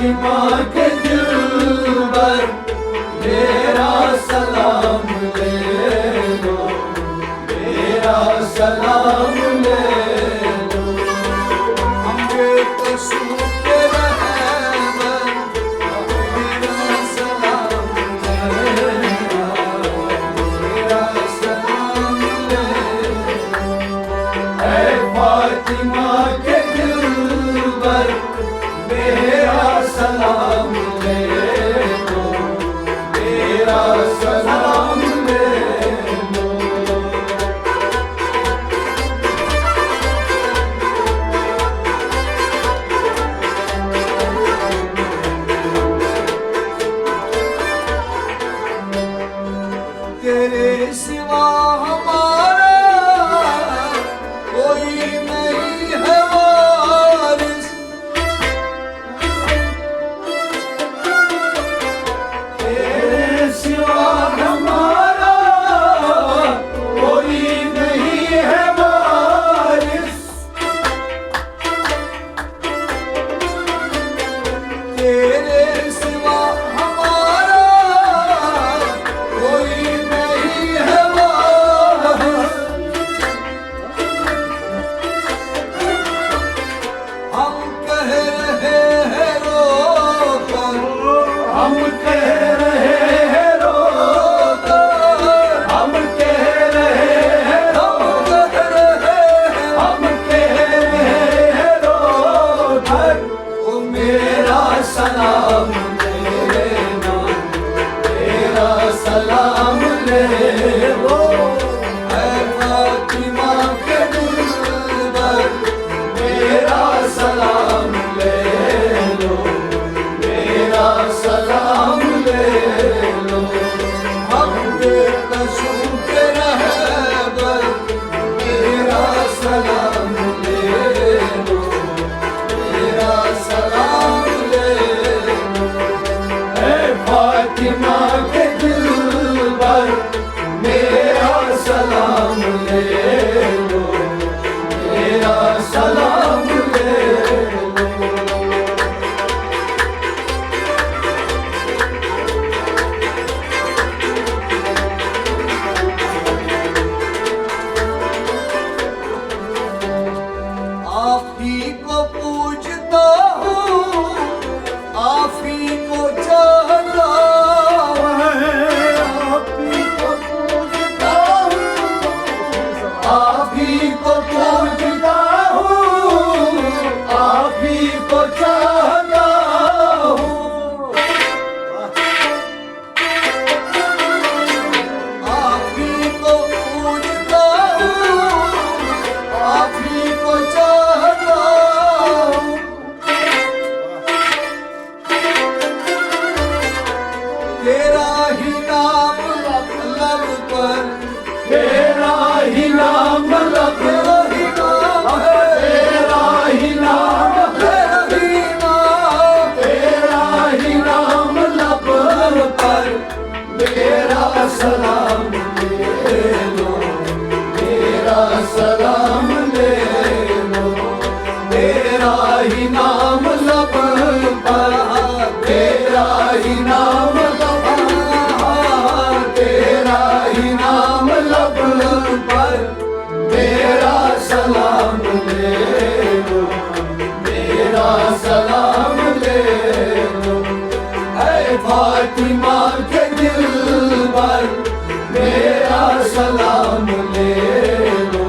फातिमा के दिलबर मेरा सलाम ले लो, मेरा सलाम ले लो। हम बेकसूर के रहबर मेरा सलाम ले लो, मेरा सलाम ले लो। ऐ फातिमा के दिलबर मेरा सलाम ले लो, मेरा सलाम ले लो। तेरे सिवा हमारा कोई नहीं है वारिस, तेरे सिवा हमारा कोई नहीं है वारिस। तेरे सिवा हमारा कोई नहीं है वारिस। हम कह रहे हैं रोकर, हम कह रहे हैं रोकर, हम कह रहे हैं रोकर, हम कह रहे हैं रोकर। ओ मेरा सलाम ले लो, मेरा सलाम ले लो। ऐ फातिमा के दिलबर मेरा सलाम ले लो, मेरा सलाम ले लो। हम बेकसूर के रहबर मेरा सलाम ले लो, मेरा सलाम ले लो। ऐ फातिमा के दिलबर मेरा सलाम ले लो, मेरा सलाम ले लो। आप ही को पूजता हूँ, आप ही को चाहता हूँ, आप ही को पूजता हूँ, आप ही को पूजता हूँ, आप ही को चाहता हूँ। आप ही को पूजता हूँ, आप ही को चाहता हूँ। तेरा ही नाम लब पर, तेरा ही नाम लब पर, तेरा ही नाम, तेरा ही नाम, तेरा ही नाम लब पर। मेरा सलाम ले लो, मेरा सलाम ले लो। तेरा ही नाम लब पर, तेरा ही नाम लब पर, तेरा ही नाम लब पर। मेरा सलाम ले लो, मेरा सलाम ले लो। ऐ फातिमा के दिलबर मेरा सलाम ले लो,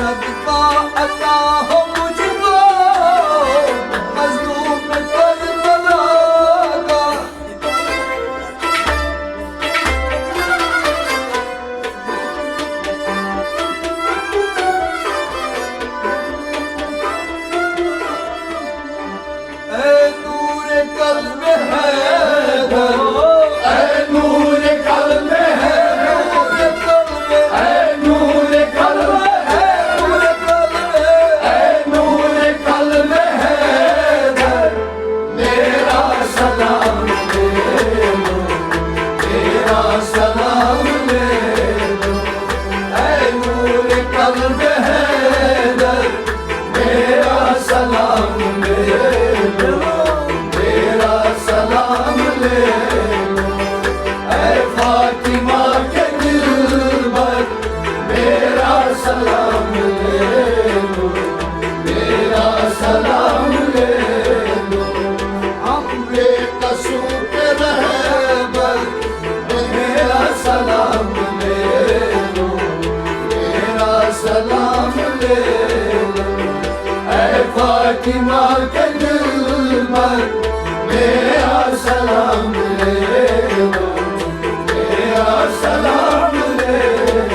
सदका अता हो मुझको मजलूम करबला का। ऐ नूर कल्ब हैदर, ऐ नूर कल्ब फातिमा के दिल पर मेरा सलाम ले लो, मेरा सलाम ले लो।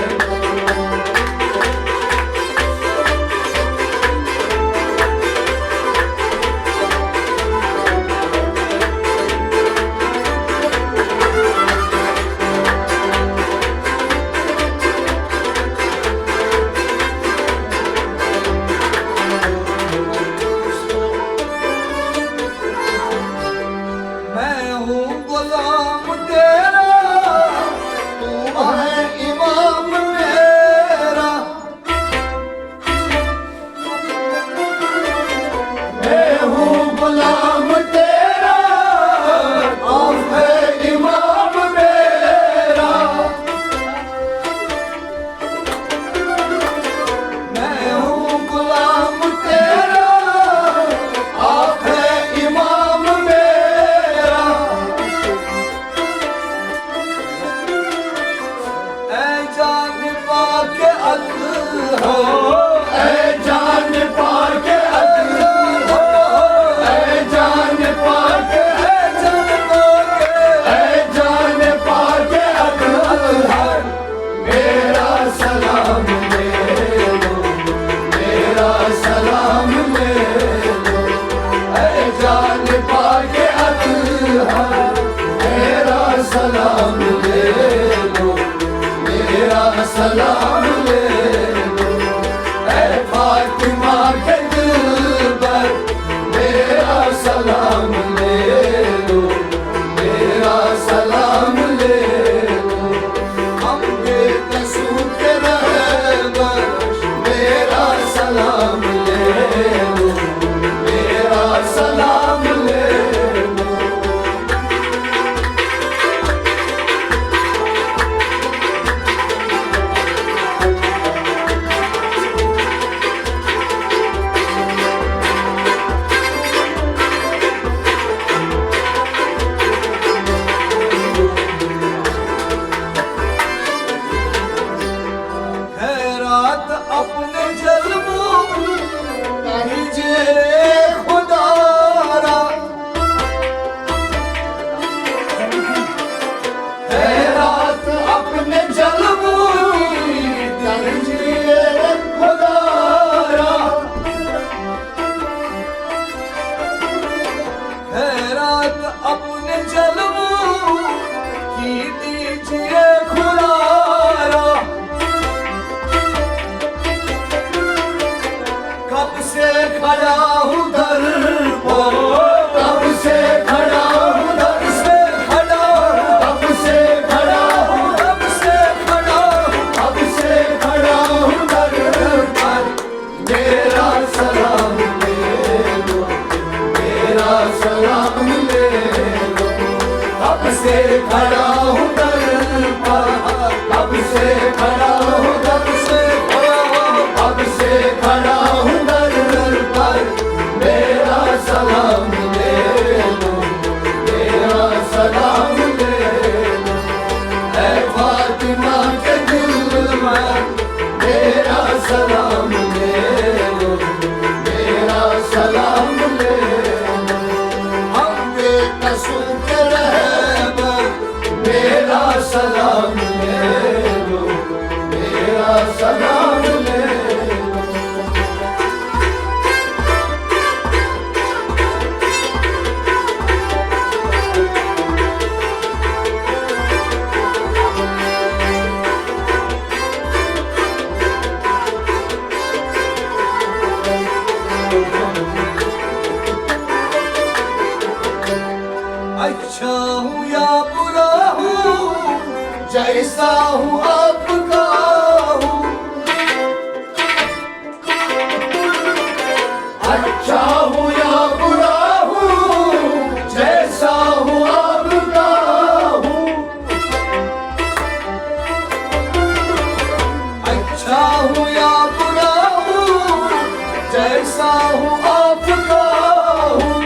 सलाम ले लो, ऐ फातिमा के दिल पर मेरा सलाम ले लो, मेरा सलाम ले लो। हम बेकसूर के रहबर मेरा सलाम ले लो, मेरा सलाम ले लो। अपने जल्मों कीजिए खुदारा, है रात अपने जल्मों कीजिए खुदारा, है रात अपने जल्मों की दीजिए खुदारा। कब से खड़ा हूँ दर पर, कब से खड़ा हूँ दर से खड़ा हूँ, कब से खड़ा हूँ, कब से खड़ा हूँ, कब से खड़ा हूँ दर पर मेरा सलाम ले लो, मेरा सलाम ले लो। कब से खड़ा हूँ दर पर, कब से खड़ा हूँ, कब से खड़ा हूँ, कब से खड़ा हूँ मेरा सलाम ले लो, मेरा सलाम ले लो। ऐ फातिमा के दिल में मेरा सलाम जैसा हूँ आपका हूँ, अच्छा हूँ या बुरा हूँ, जैसा हूँ आपका हूँ, अच्छा हूँ या बुरा हूँ, जैसा हूँ आपका हूँ।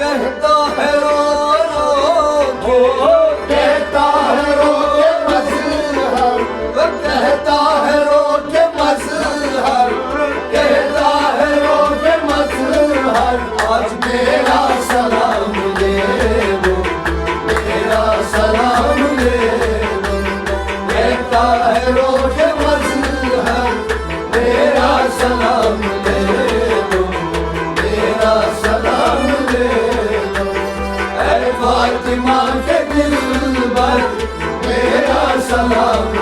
कहता है रो रो के, कहता है रो के मजहर, कहता है रो के मजहर, कहता है रो के मजहर। आज मेरा सलाम ले लो, मेरा सलाम ले लो, कहता है रो के मजहर, मेरा सलाम ले लो, मेरा सलाम ले लो। ऐ फातिमा के दिल पर मेरा सलाम